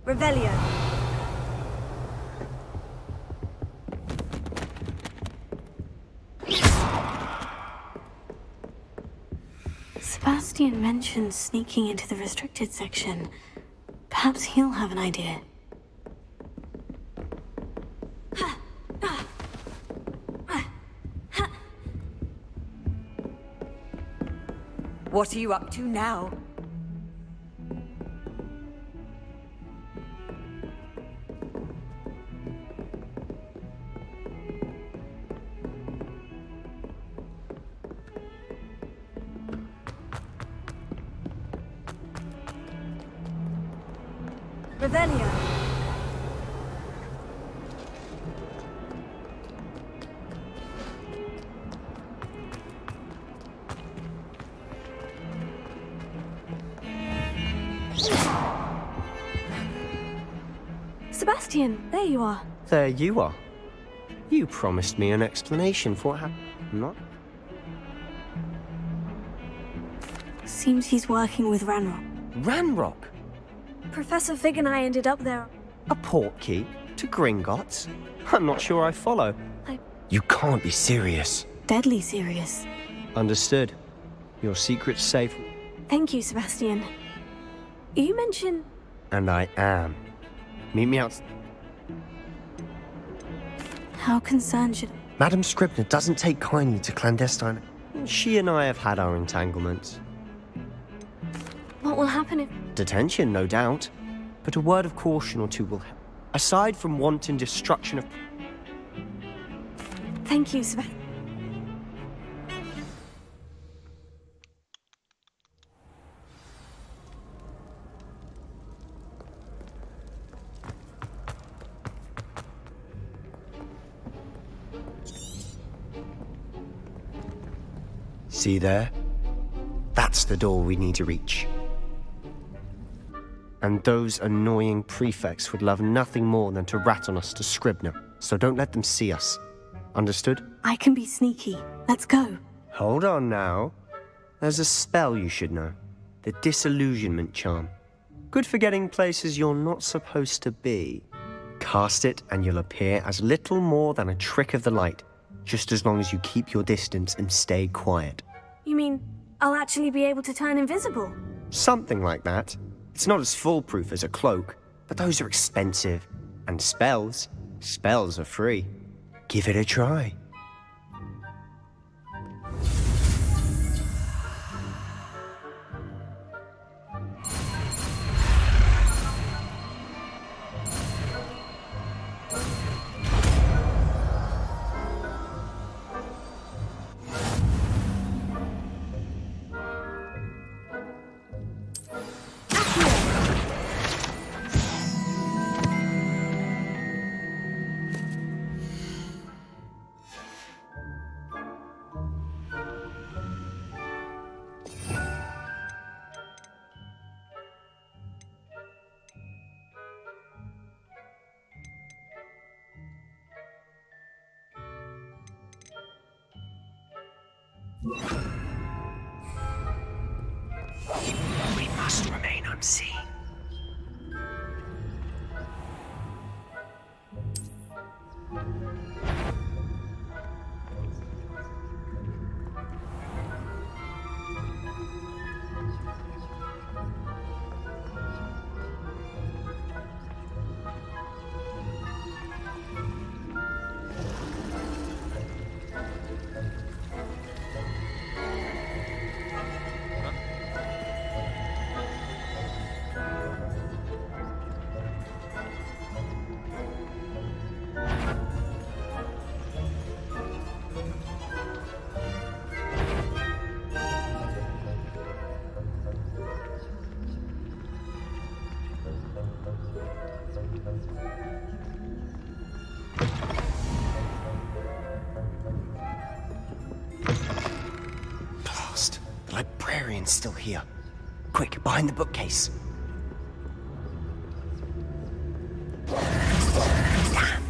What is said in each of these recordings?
Revelio. Sebastian mentioned sneaking into the restricted section. Perhaps he'll have an idea. What are you up to now? Revelio. Sebastian, there you are. There you are. You promised me an explanation for what happened. Not? Seems he's working with Ranrock. Ranrock? Professor Fig and I ended up there. A portkey? To Gringotts? I'm not sure I follow. You can't be serious. Deadly serious. Understood. Your secret's safe. Thank you, Sebastian. You mentioned... And I am. Meet me out. How concerned should... Madame Scribner doesn't take kindly to clandestine. She and I have had our entanglements. What will happen if... Detention, no doubt. But a word of caution or two will help. Aside from wanton destruction of... Thank you, Sebastian. See there? That's the door we need to reach. And those annoying prefects would love nothing more than to rat on us to Scribner, so don't let them see us. Understood? I can be sneaky. Let's go. Hold on now. There's a spell you should know. The Disillusionment Charm. Good for getting places you're not supposed to be. Cast it and you'll appear as little more than a trick of the light, just as long as you keep your distance and stay quiet. You mean I'll actually be able to turn invisible? Something like that. It's not as foolproof as a cloak, but those are expensive. And spells are free. Give it a try. We must remain unseen. Blast! The librarian's still here. Quick, behind the bookcase. Damn!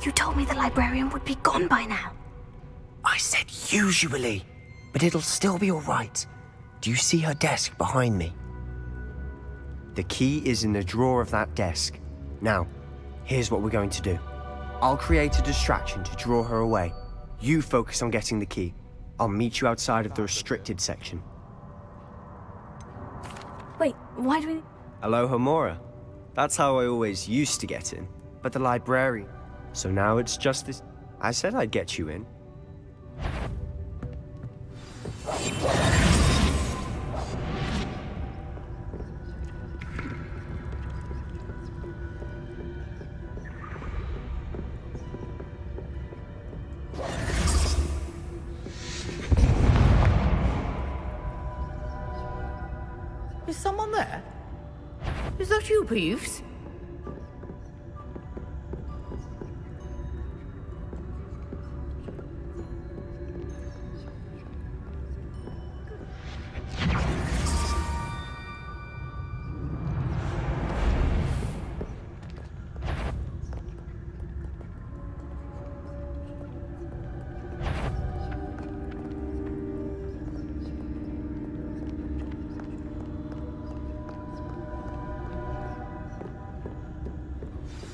You told me the librarian would be gone by now. I said usually, but it'll still be all right. Do you see her desk behind me? The key is in the drawer of that desk. Now, here's what we're going to do. I'll create a distraction to draw her away. You focus on getting the key. I'll meet you outside of the restricted section. Wait, why do we... Aloha Mora. That's how I always used to get in. But the librarian. So now it's just this... I said I'd get you in. Is someone there? Is that you, Peeves?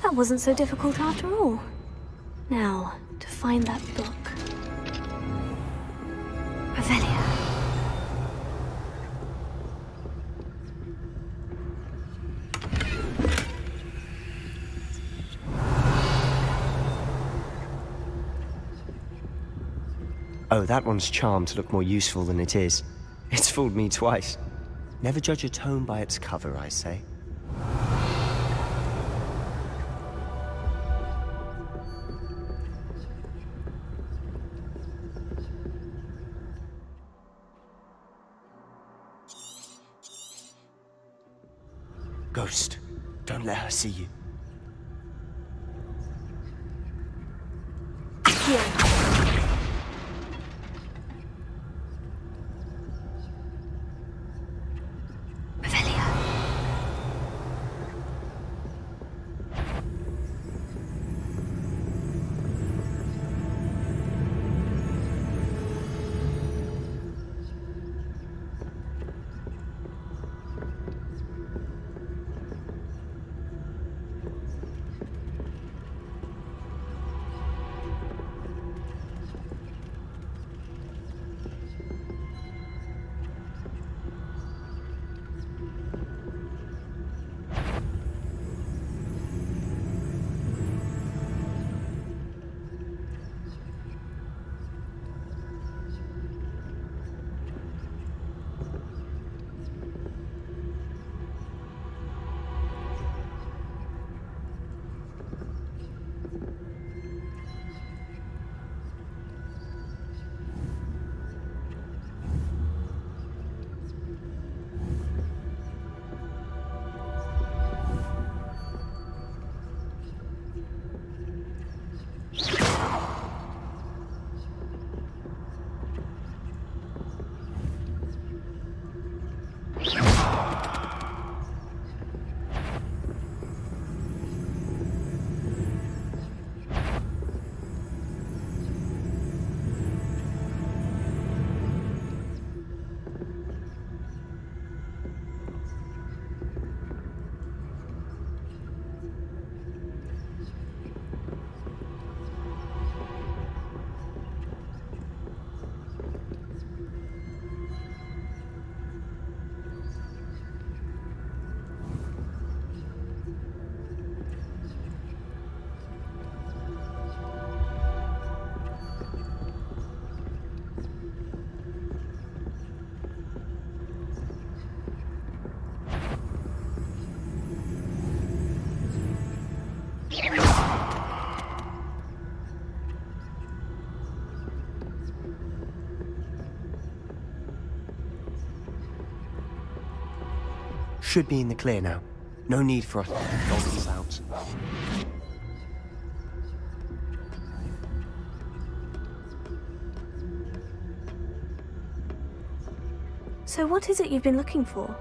That wasn't so difficult after all. Now, to find that book. Revelia. Oh, that one's charmed to look more useful than it is. It's fooled me twice. Never judge a tome by its cover, I say. Ghost, don't let her see you. Here. Revelia. Should be in the clear now. No need for us to dog these out. So what is it you've been looking for?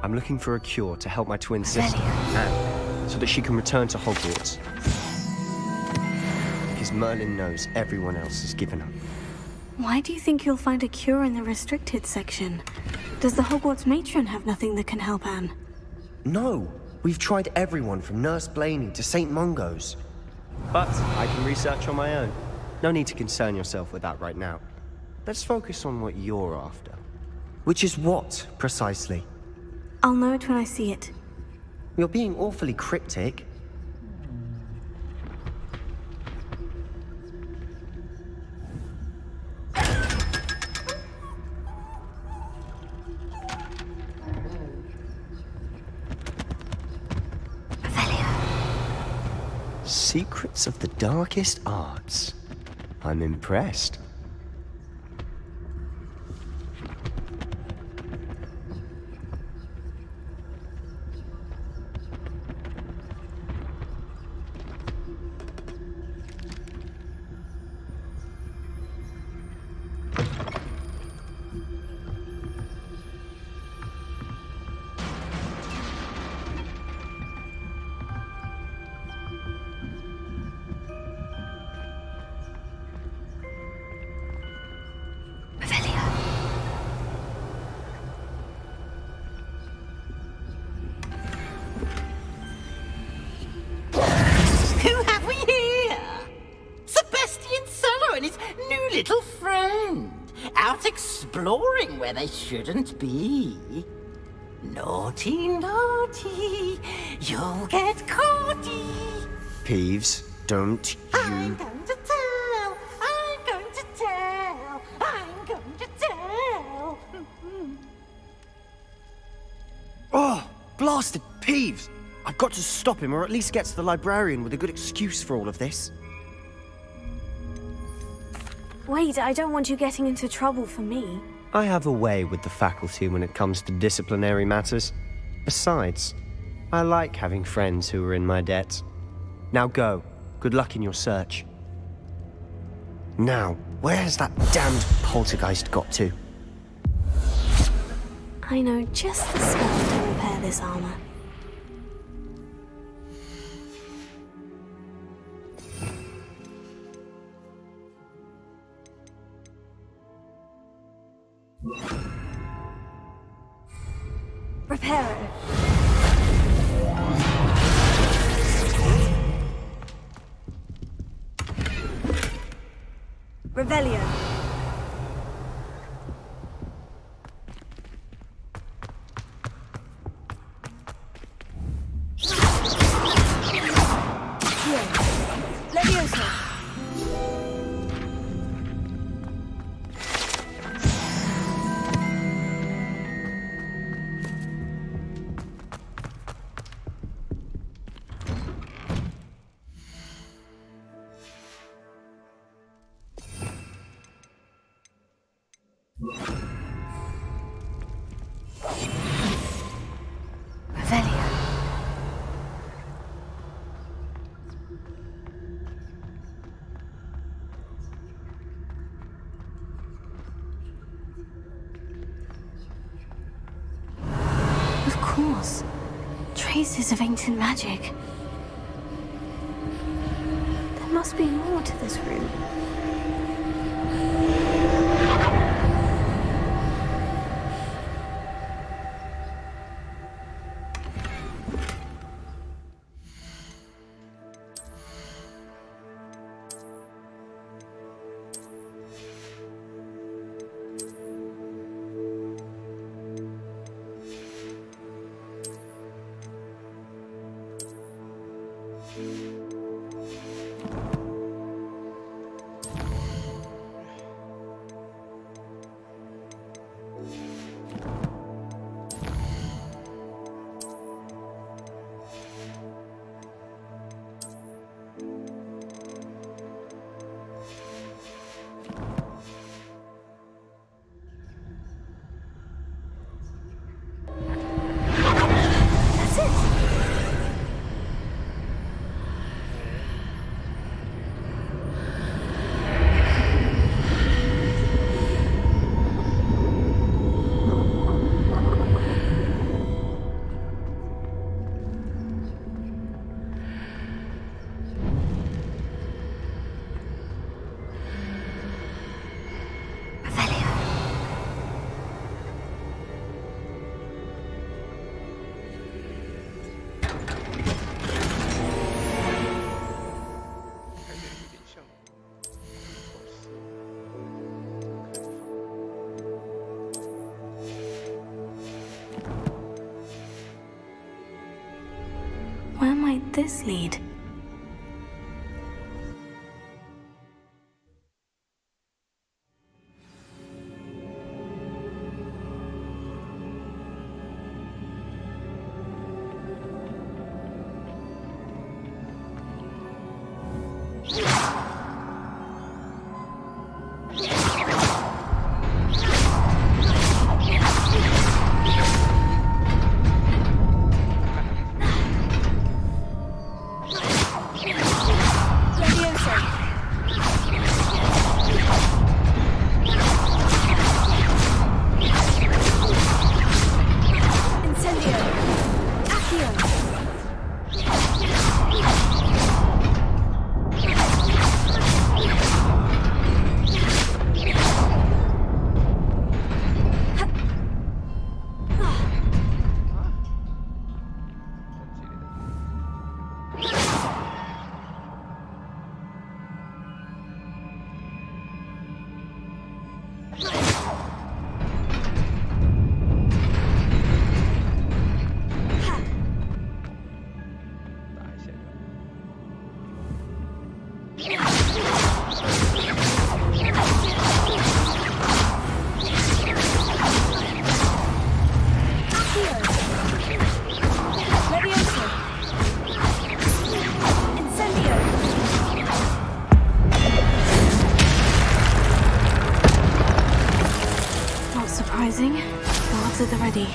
I'm looking for a cure to help my twin sister, Revelia. Anne, so that she can return to Hogwarts. Because Merlin knows everyone else has given up. Why do you think you'll find a cure in the restricted section? Does the Hogwarts matron have nothing that can help Anne? No, we've tried everyone from Nurse Blaney to St. Mungo's. But I can research on my own. No need to concern yourself with that right now. Let's focus on what you're after. Which is what, precisely? I'll know it when I see it. You're being awfully cryptic. Secrets of the darkest arts. I'm impressed. Who have we here? Sebastian Solo and his new little friend. Out exploring where they shouldn't be. Naughty, naughty. You'll get caughty. Peeves, don't I'm you... going to tell. I'm going to tell. I'm going to tell. Oh, blasted Peeves! I've got to stop him, or at least get to the librarian with a good excuse for all of this. Wait, I don't want you getting into trouble for me. I have a way with the faculty when it comes to disciplinary matters. Besides, I like having friends who are in my debt. Now go. Good luck in your search. Now, where has that damned poltergeist got to? I know just the spell to repair this armor. Reparo. Revelio. Levioso. Revelio. Of course. Traces of ancient magic. There must be more to this room. Where might this lead? Surprising. Guards at the ready.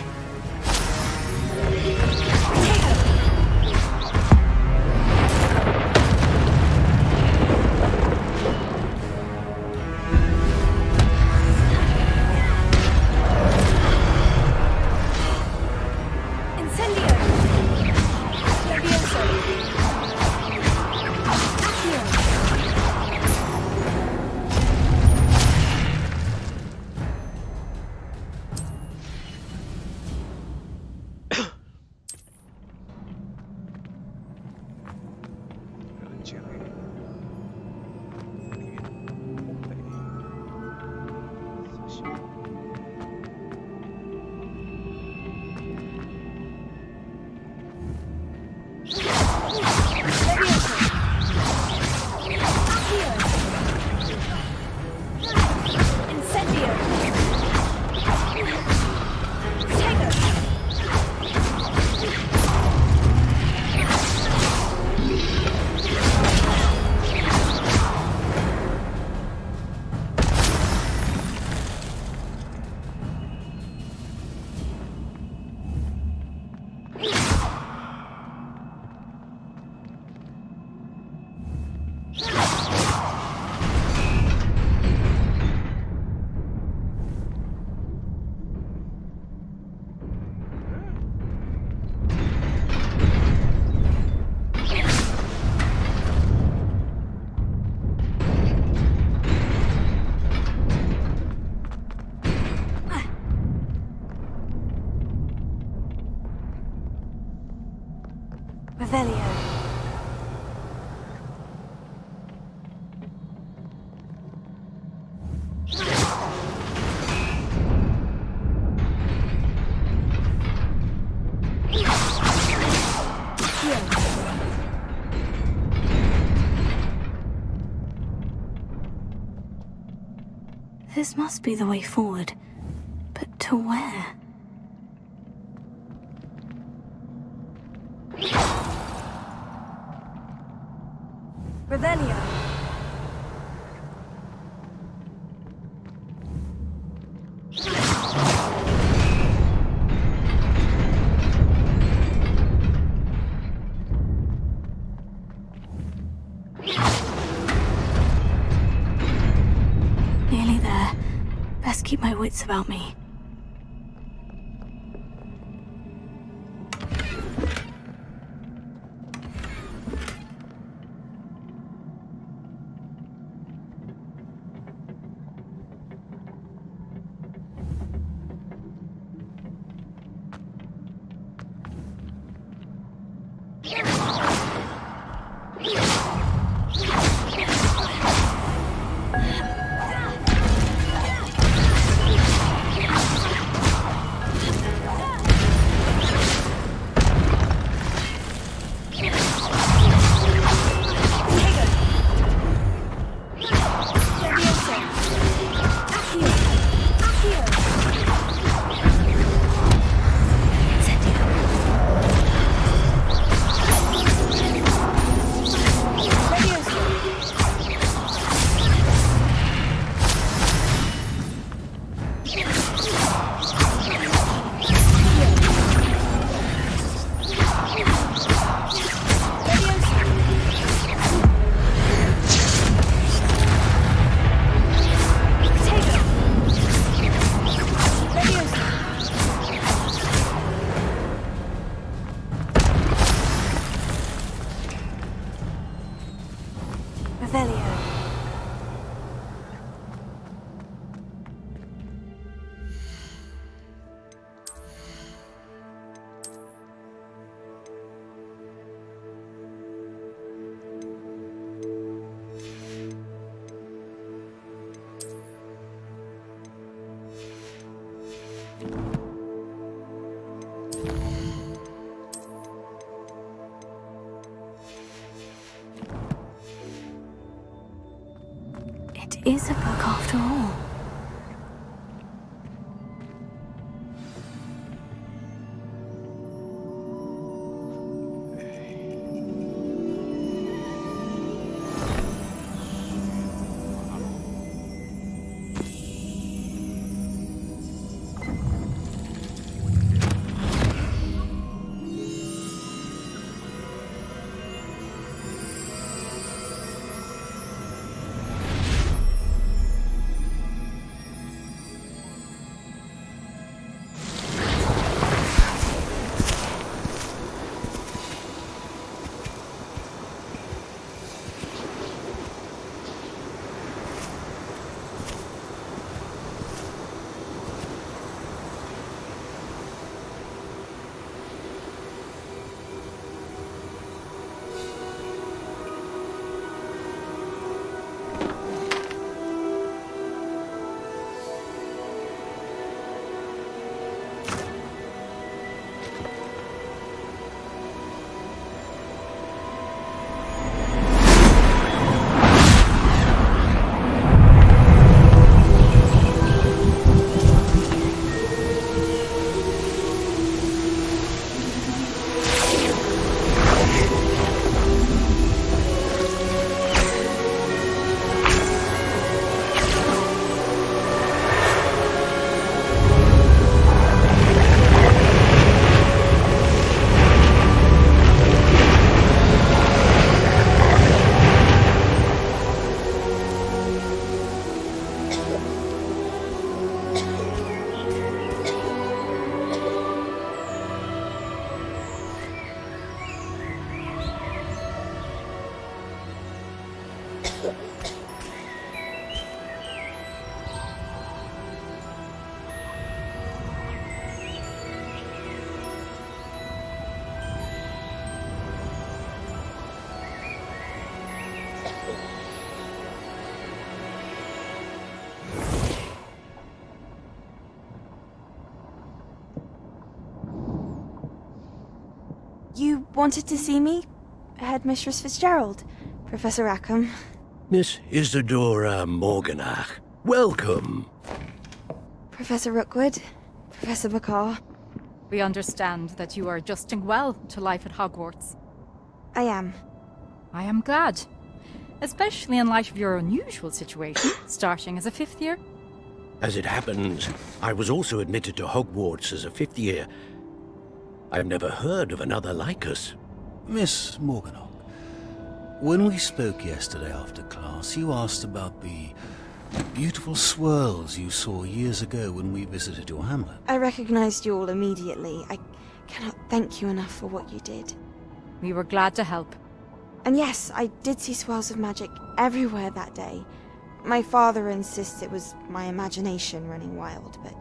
Revelio. This must be the way forward. But to where? Revelio. Nearly there. Best keep my wits about me. is a book after all. You wanted to see me? Headmistress Fitzgerald, Professor Rackham. Miss Isadora Morganach, welcome. Professor Rookwood, Professor Bakar. We understand that you are adjusting well to life at Hogwarts. I am. I am glad. Especially in light of your unusual situation, starting as a fifth year. As it happens, I was also admitted to Hogwarts as a fifth year. I've never heard of another like us. Miss Morganach, when we spoke yesterday after class, you asked about the beautiful swirls you saw years ago when we visited your hamlet. I recognized you all immediately. I cannot thank you enough for what you did. We were glad to help. And yes, I did see swirls of magic everywhere that day. My father insists it was my imagination running wild, but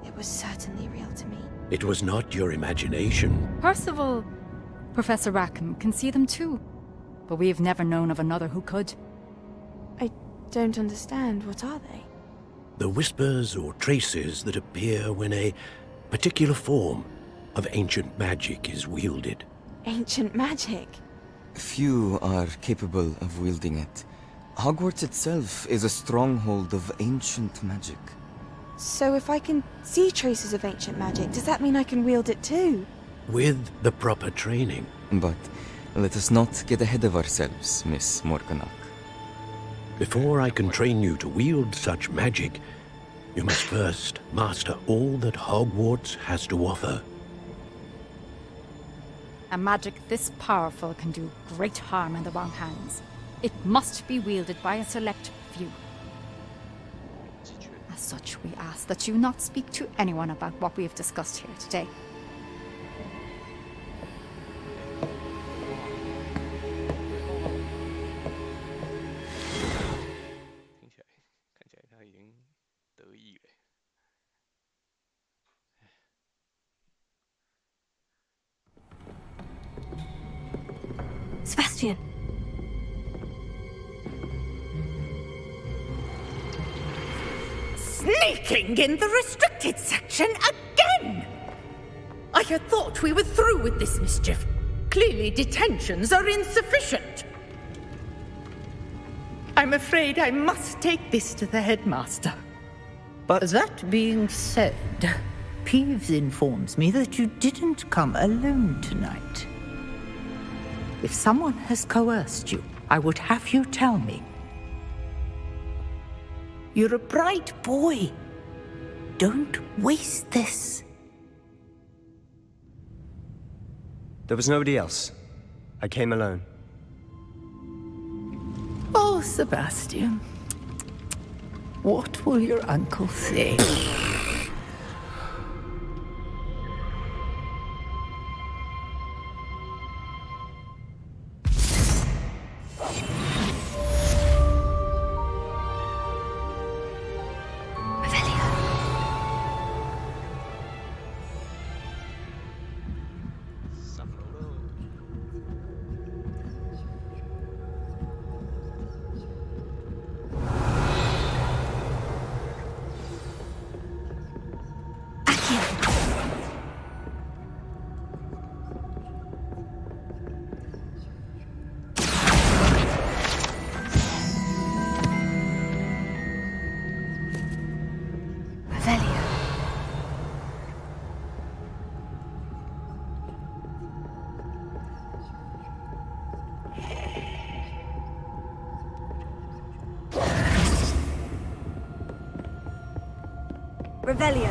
it was certainly real to me. It was not your imagination. Percival, Professor Rackham can see them too. But we've never known of another who could. I don't understand. What are they? The whispers or traces that appear when a particular form of ancient magic is wielded. Ancient magic? Few are capable of wielding it. Hogwarts itself is a stronghold of ancient magic. So if I can see traces of ancient magic, does that mean I can wield it too? With the proper training. But let us not get ahead of ourselves, Miss Morganach. Before I can train you to wield such magic, you must first master all that Hogwarts has to offer. A magic this powerful can do great harm in the wrong hands. It must be wielded by a select few. As such, we ask that you not speak to anyone about what we have discussed here today. Sebastian! Sneaking in the restricted section again! I had thought we were through with this mischief. Clearly detentions are insufficient. I'm afraid I must take this to the headmaster. But That being said, Peeves informs me that you didn't come alone tonight. If someone has coerced you, I would have you tell me. You're a bright boy. Don't waste this. there was nobody else. I came alone. Oh, Sebastian. What will your uncle say? Revelio.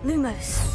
Lumos.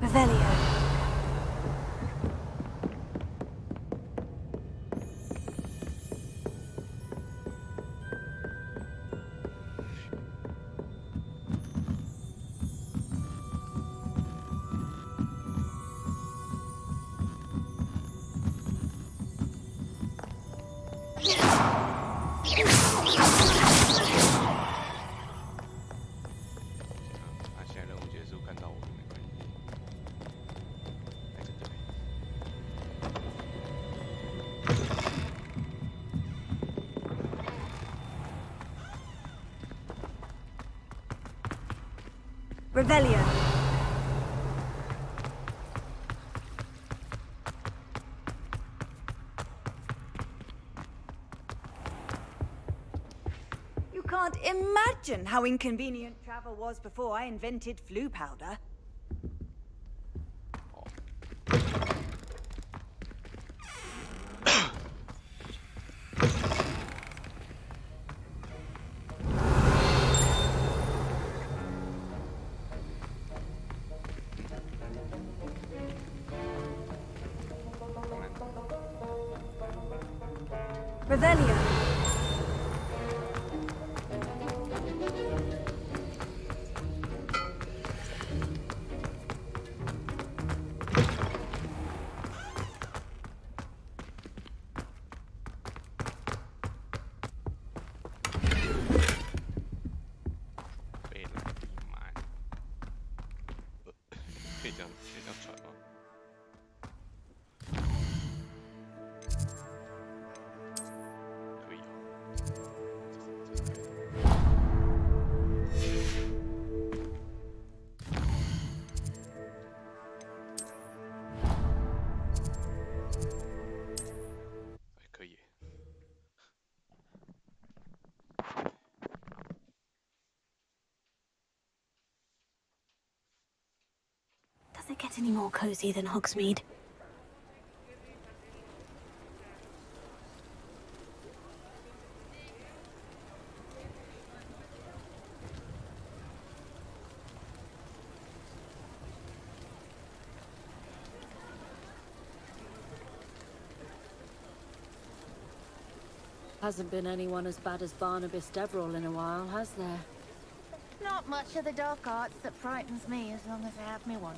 Revelio. Revelio. You can't imagine how inconvenient travel was before I invented flu powder. Revelio. Does it get any more cozy than Hogsmeade? Hasn't been anyone as bad as Barnabas Deverell in a while, has there? Not much of the dark arts that frightens me as long as I have me wand.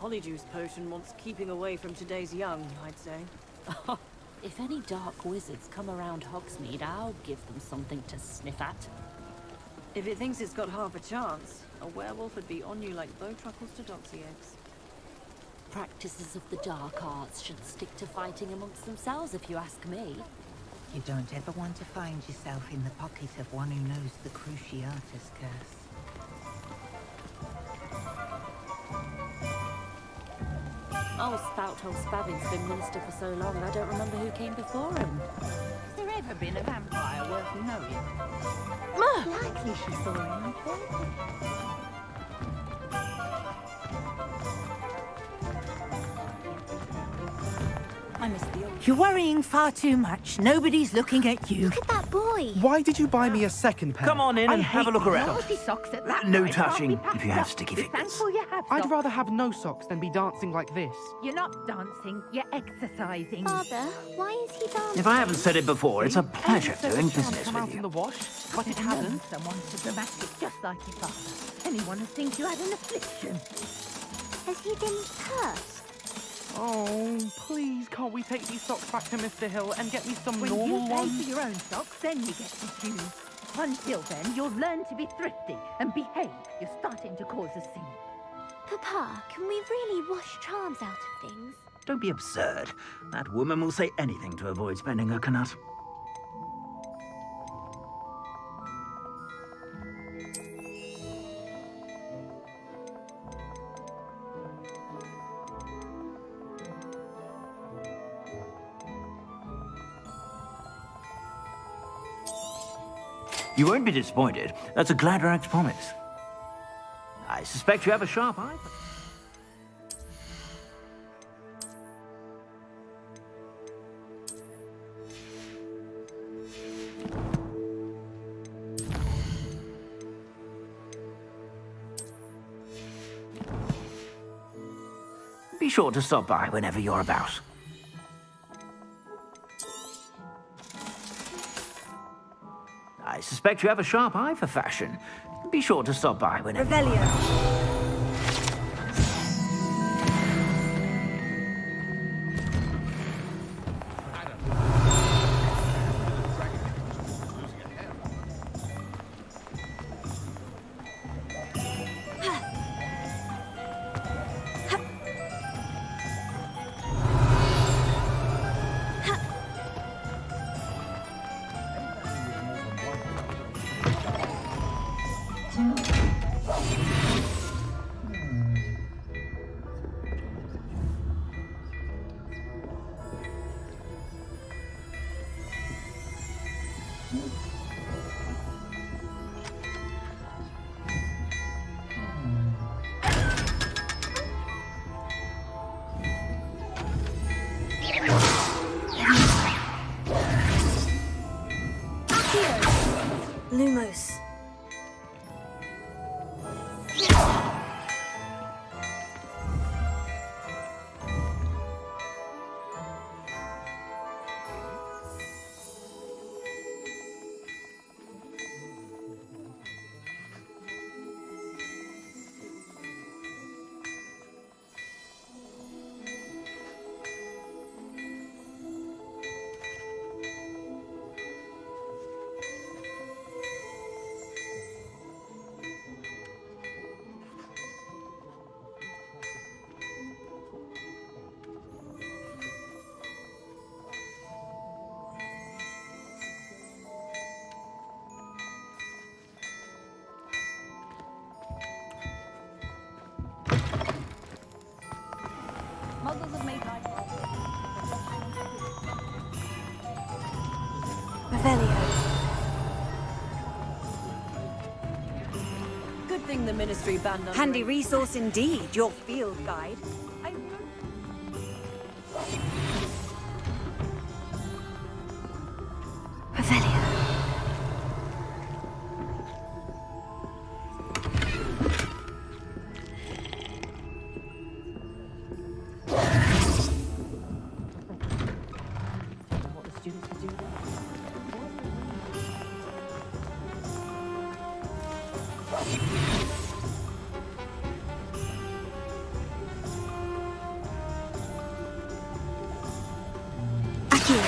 Polyjuice potion wants keeping away from today's young, I'd say. If any dark wizards come around Hogsmeade, I'll give them something to sniff at. If it thinks it's got half a chance, a werewolf would be on you like bowtruckles to doxy eggs. Practices of the dark arts should stick to fighting amongst themselves, if you ask me. You don't ever want to find yourself in the pocket of one who knows the Cruciatus curse. Oh, Spout-Hole Spavin's been minister for so long, and I don't remember who came before him. Has there ever been a vampire worth knowing? Likely she saw him on purpose. I missed the old... You're worrying far too much. Nobody's looking at you. Look at that boy. Why did you buy me a second pair? Come on in and have a look around. Naughty socks at that No price touching can't be if you have passed sticky up. Be fingers. thankful you have I'd socks. rather have no socks than be dancing like this. You're not dancing, you're exercising. Father, why is he dancing? If I haven't said it before, it's a pleasure So doing the charm business come with out in you. the wash, but it hasn't. Someone so dramatic, just like your father. Anyone who thinks you had an affliction. Has he been cursed? Oh, please, can't we take these socks back to Mr. Hill and get me some When normal you pay ones? for your own socks, then you get to choose. Until then, you'll learn to be thrifty and behave. You're starting to cause a scene. Papa, can we really wash charms out of things? Don't be absurd. That woman will say anything to avoid spending her knut. You won't be disappointed. That's a Gladrax promise. I suspect you have a sharp eye. Be sure to stop by whenever you're about. I suspect you have a sharp eye for fashion. Be sure to stop by whenever... Revelio. Lumos. Muggles have made life Revelio. Good thing the Ministry banned us. Handy resource indeed, your field guide. Revelio. What the students could do. Thank you.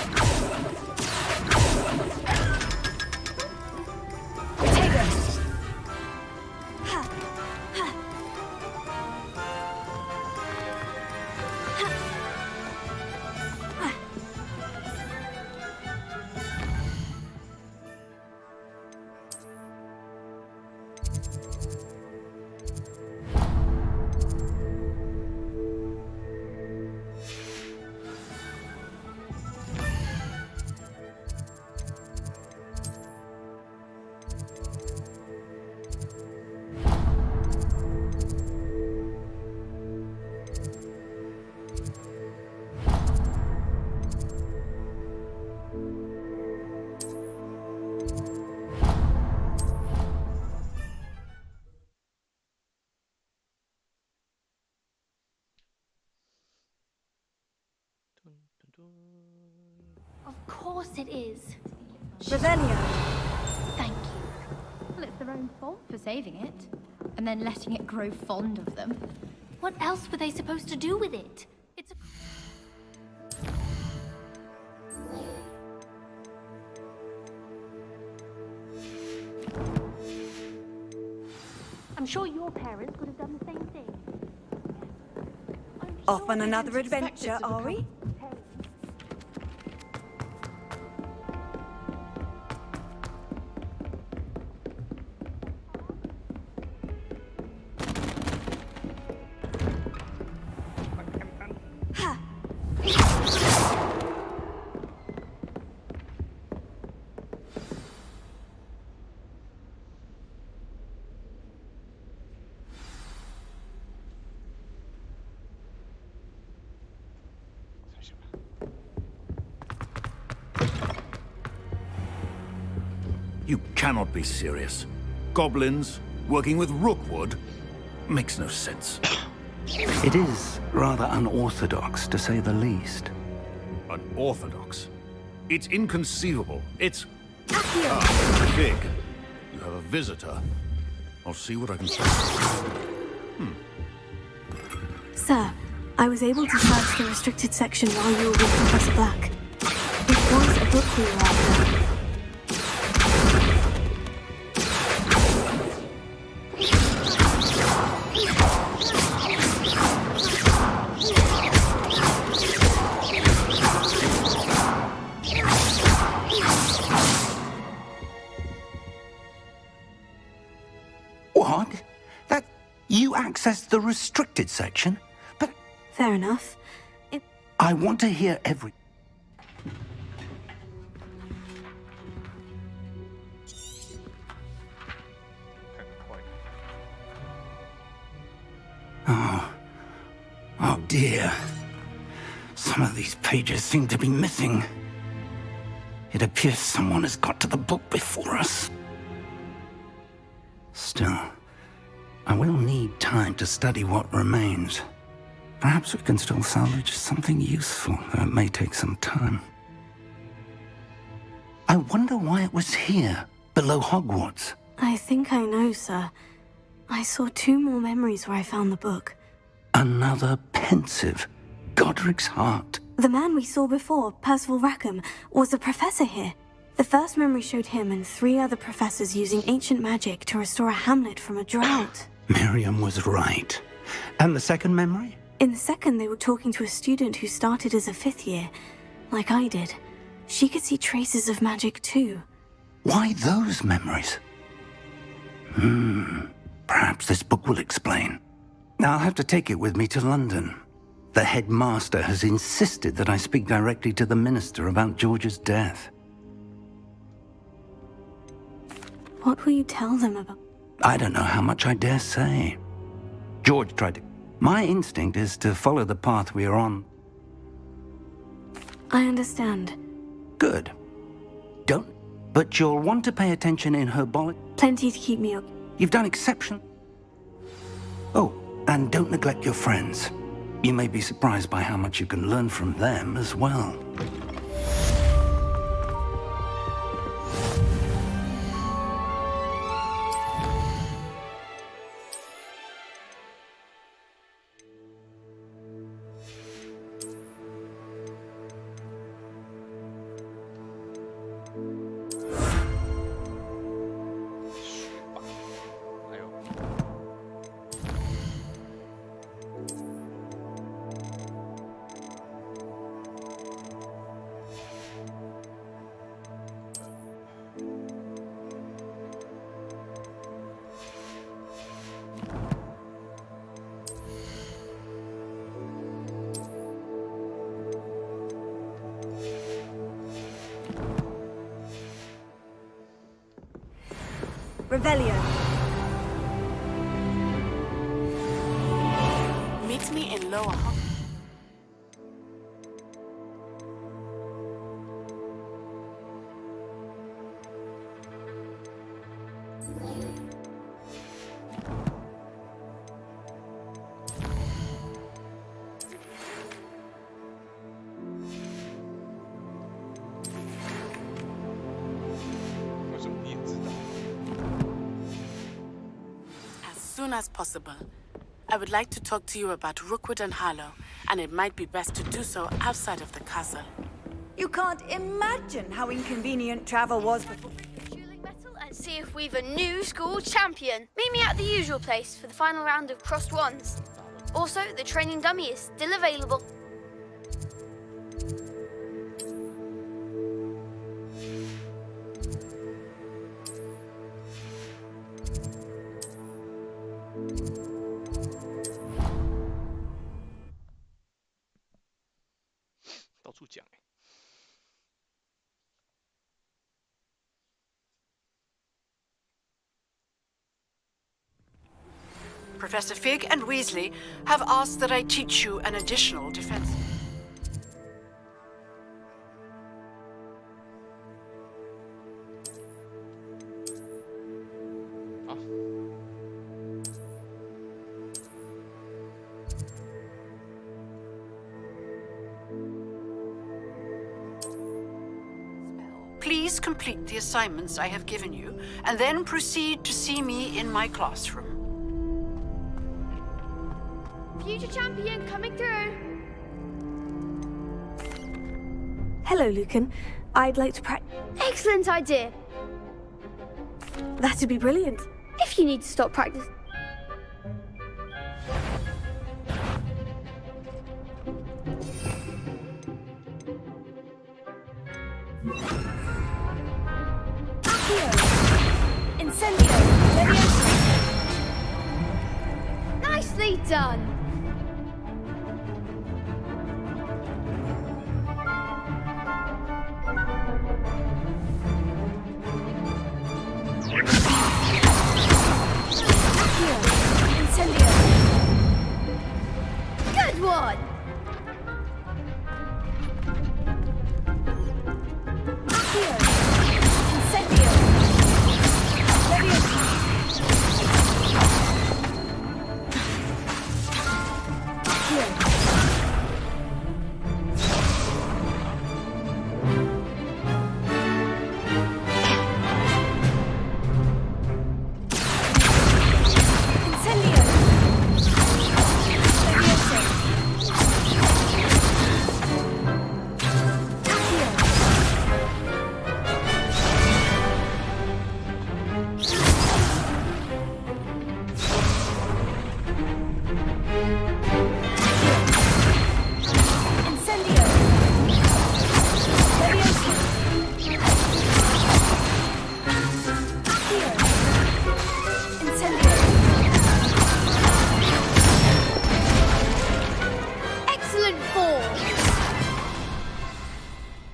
Take this. Ha. Ha. Of course it is. Revelio. Thank you. Well, it's their own fault for saving it. And then letting it grow fond of them. What else were they supposed to do with it? It's a... I'm sure your parents would have done the same thing. Off on another adventure, are we? You cannot be serious. Goblins working with Rookwood makes no sense. It is rather unorthodox, to say the least. Unorthodox? It's inconceivable. It's... Ah, Fig. You have a visitor. I'll see what I can find. Sir, I was able to search the restricted section while you were with Professor Black. It was a book we were after. What? That... you accessed the restricted section? But... Fair enough. I want to hear every... Oh dear. Some of these pages seem to be missing. It appears someone has got to the book before us. Still, I will need time to study what remains. Perhaps we can still salvage something useful, though it may take some time. I wonder why it was here, below Hogwarts. I think I know, sir. I saw 2 more memories where I found the book. Another pensive. Godric's heart. The man we saw before, Percival Rackham, was a professor here. The first memory showed him and 3 other professors using ancient magic to restore a hamlet from a drought. Miriam was right. And the second memory? In the second, they were talking to a student who started as a 5th year, like I did. She could see traces of magic too. Why those memories? Perhaps this book will explain. I'll have to take it with me to London. The headmaster has insisted that I speak directly to the minister about George's death. What will you tell them about? I don't know how much I dare say. George tried to... My instinct is to follow the path we are on. I understand. Good. Don't... But you'll want to pay attention in herbology. Plenty to keep me up. You've done exception. Oh, and don't neglect your friends. You may be surprised by how much you can learn from them as well. Revelio. Meet me in Lower Hall. As soon as possible. I would like to talk to you about Rookwood and Harlow, and it might be best to do so outside of the castle. You can't imagine how inconvenient travel was before. And see if we've a new school champion. Meet me at the usual place for the final round of crossed wands. Also, the training dummy is still available. Professor Fig and Weasley have asked that I teach you an additional defense. Please complete the assignments I have given you, and then proceed to see me in my classroom. Future champion coming through. Hello, Lucan. I'd like to practice. Excellent idea. That'd be brilliant. If you need to stop practice. Incendio! Leviosa! Nicely done. Incendio! Good one. Incendio! Leviosa!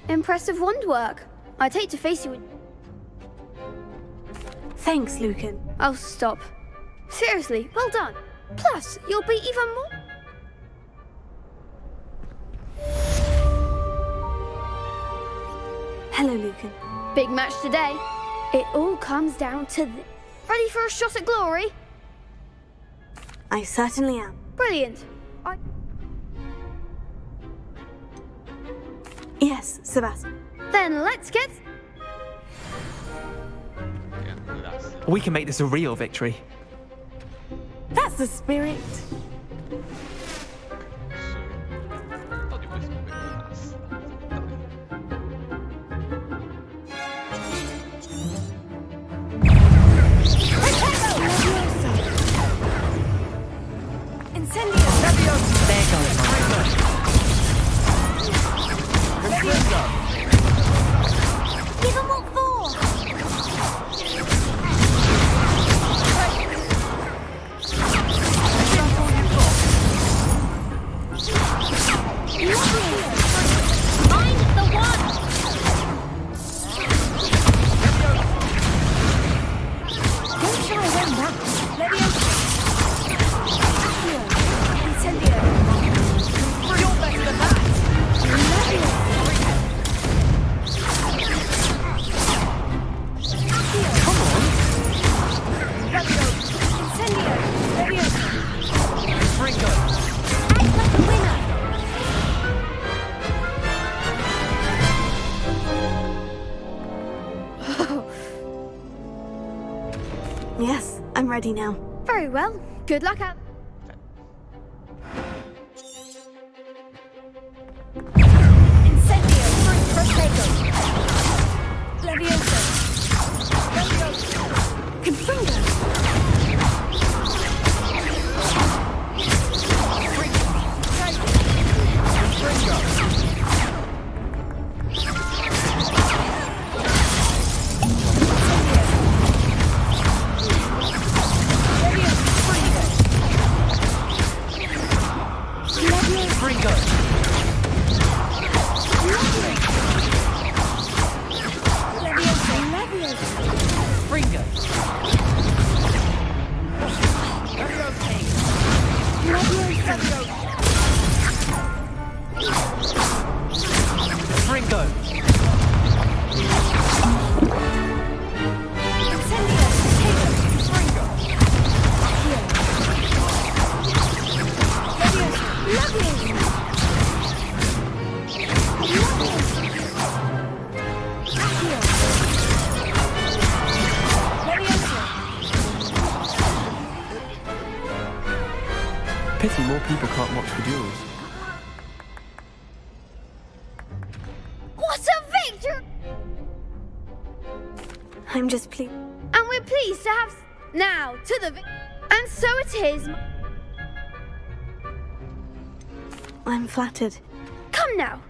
Impressive wand work. I'd hate to face you with... Thanks, Lucan. Oh, stop. Seriously, well done. Plus, you'll be even more... Hello, Lucan. Big match today. It all comes down to this. Ready for a shot at glory? I certainly am. Brilliant. Yes, Sebastian. Then let's get... We can make this a real victory. That's the spirit. Incendio! Give them what for! ready now. Very well. Good luck out. Incendio, Prosecco. Levioso. Confringo! Pity more people can't watch the duels. What a victory! I'm just pleased. And we're pleased to have now to the and so it is. I'm flattered. Come now.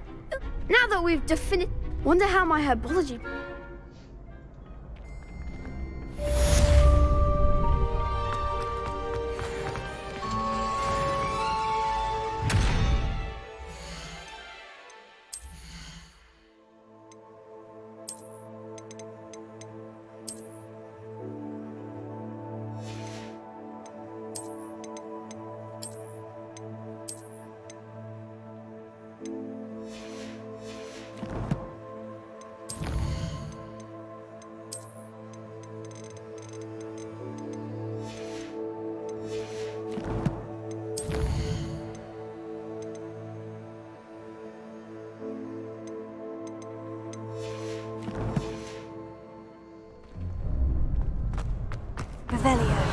Now that we've definitive. Wonder how my herbology. Revelio.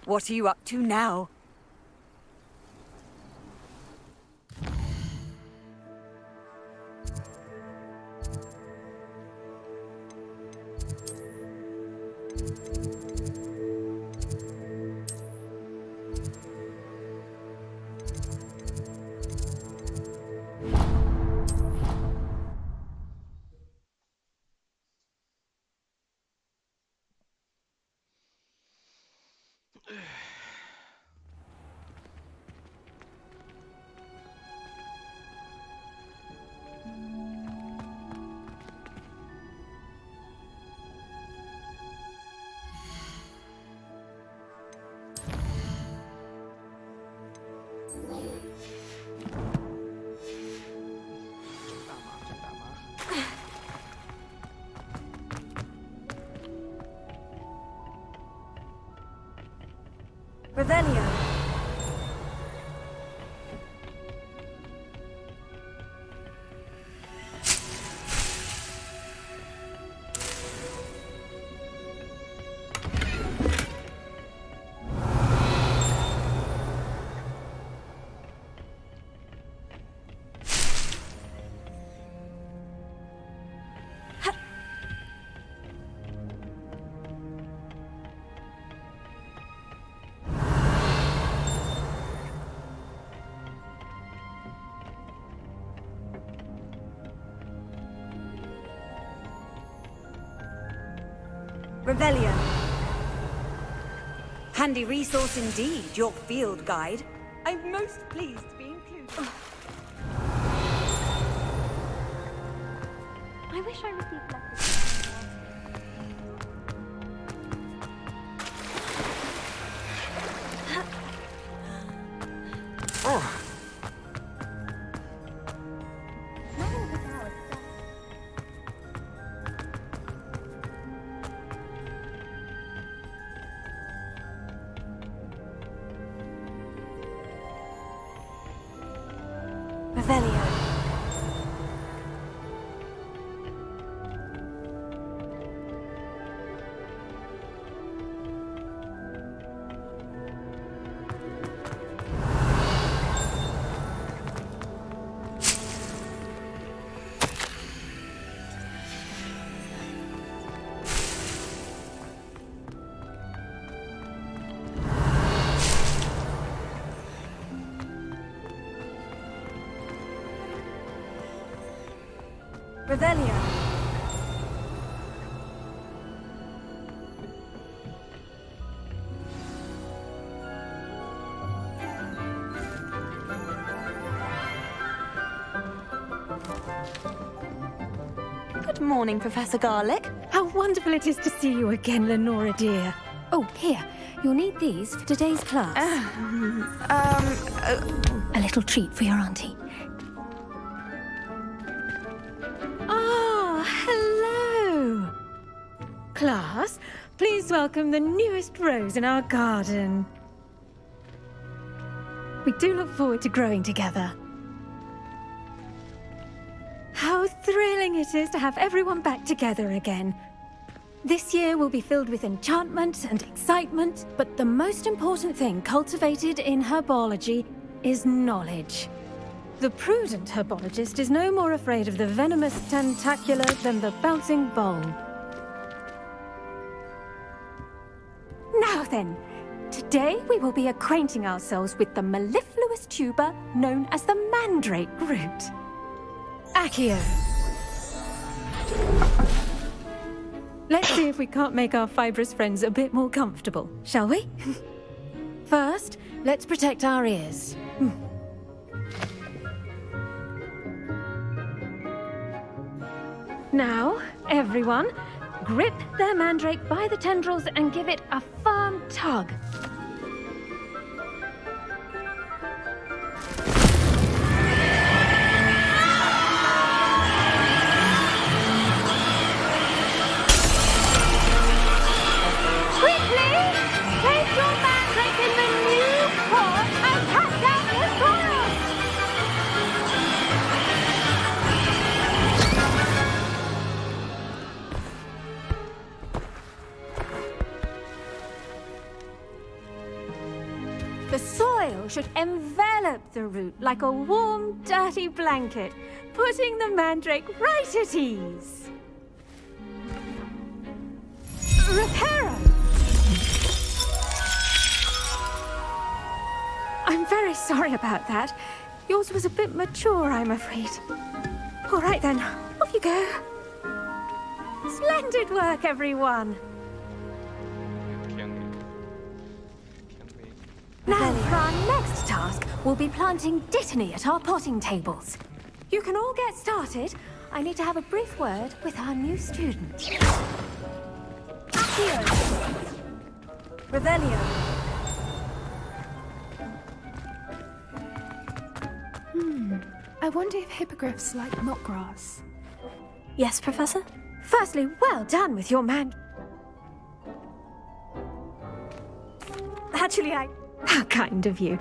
What are you up to now? Revelio. Revelio. Handy resource indeed, your field guide. I'm most pleased to be included. I wish I received letters. Oh. Revelio. Revelio. Good morning, Professor Garlick. How wonderful it is to see you again, Lenora dear. Oh, here. You'll need these for today's class. A little treat for your auntie. Ah, hello. Class, please welcome the newest rose in our garden. We do look forward to growing together. How thrilling it is to have everyone back together again. This year will be filled with enchantment and excitement, but the most important thing cultivated in herbology is knowledge. The prudent herbologist is no more afraid of the venomous tentacula than the bouncing bulb. Now then, today we will be acquainting ourselves with the mellifluous tuber known as the mandrake root. Accio. Let's see if we can't make our fibrous friends a bit more comfortable, shall we? First, let's protect our ears. Now, everyone, grip their mandrake by the tendrils and give it a firm tug. The soil should envelop the root like a warm, dirty blanket, putting the mandrake right at ease. Reparo! I'm very sorry about that. Yours was a bit mature, I'm afraid. All right then, off you go. Splendid work, everyone. Now, for our next task, we'll be planting dittany at our potting tables. You can all get started. I need to have a brief word with our new student. Accio! Revelio. I wonder if hippogriffs like knotgrass. Yes, Professor? Firstly, well done with your man... Actually, How kind of you.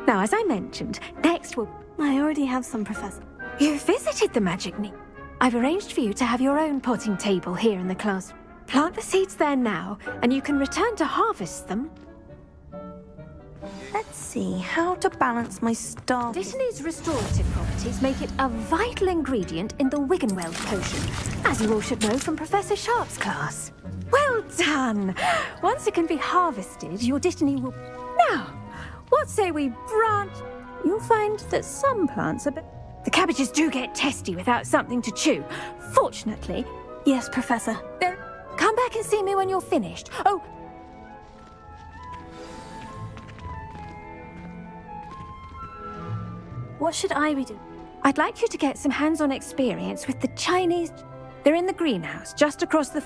Now, as I mentioned, next we'll... I already have some, Professor. You visited the Magic Knee. I've arranged for you to have your own potting table here in the class. Plant the seeds there now, and you can return to harvest them. Let's see, how to balance my star... Dittany's restorative properties make it a vital ingredient in the Wiggenweld potion, as you all should know from Professor Sharp's class. Well done! Once it can be harvested, your dittany will... Now, what say we branch... You'll find that some plants are... The cabbages do get testy without something to chew. Fortunately... Yes, Professor. Come back and see me when you're finished. Oh... What should I be doing? I'd like you to get some hands-on experience with the Chinese... They're in the greenhouse, just across the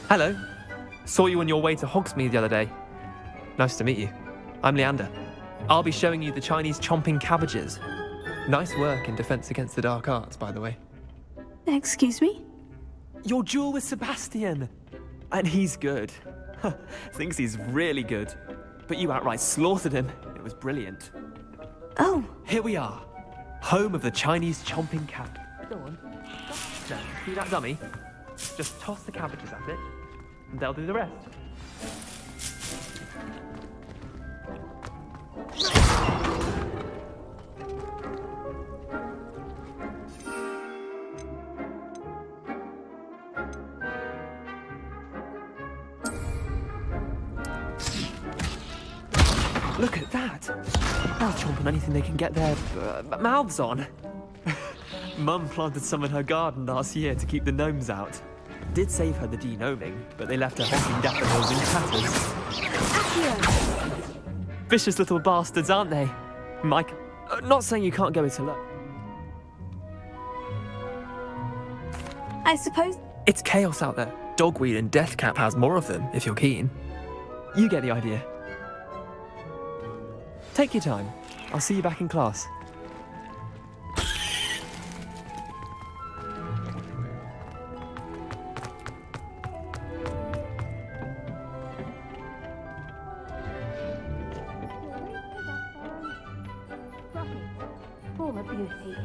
Hello. Saw you on your way to Hogsmeade the other day. Nice to meet you. I'm Leander. I'll be showing you the Chinese chomping cabbages. Nice work in Defense Against the Dark Arts, by the way. Excuse me? Your duel with Sebastian! And he's good. Thinks he's really good. But you outright slaughtered him. It was brilliant. Oh. Here we are. Home of the Chinese chomping cab. Go on. Now, see that dummy? Just toss the cabbages at it, and they'll do the rest. Look at that! They'll chomp on anything they can get their mouths on. Mum planted some in her garden last year to keep the gnomes out. Did save her the de-gnoming, but they left her hocking daffodils in tatters. Vicious little bastards, aren't they? Mike, not saying you can't go it alone. I suppose... It's chaos out there. Dogweed and Deathcap has more of them, if you're keen. You get the idea. Take your time. I'll see you back in class. Poor beauty.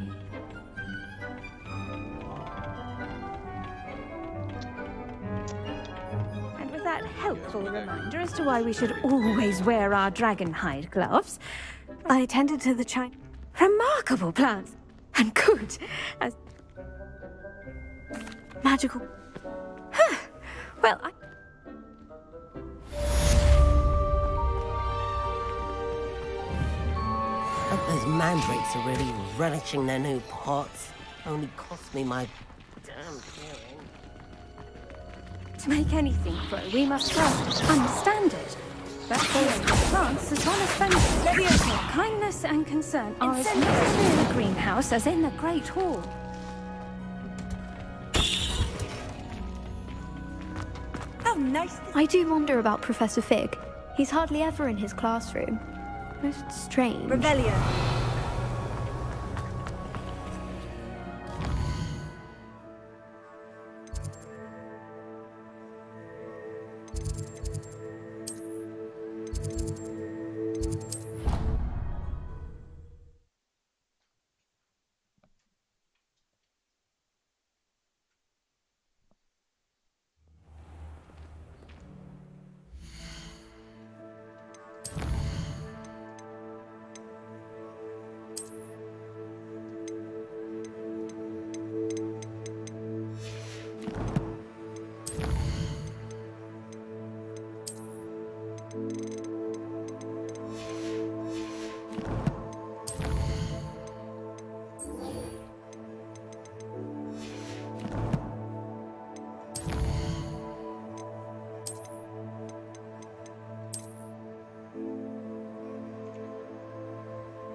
And with that helpful reminder as to why we should always wear our dragonhide gloves, I attended to the China... Remarkable plants! And good as... magical... Well, I... Those mandrakes are really relishing their new pots. Only cost me my damn hearing. To make anything grow, we must first understand it. But plants, as well as friendship, kindness and concern are as necessary in the greenhouse as in the Great Hall. Oh, nice. I do wonder about Professor Fig. He's hardly ever in his classroom. Most strange. Revelio.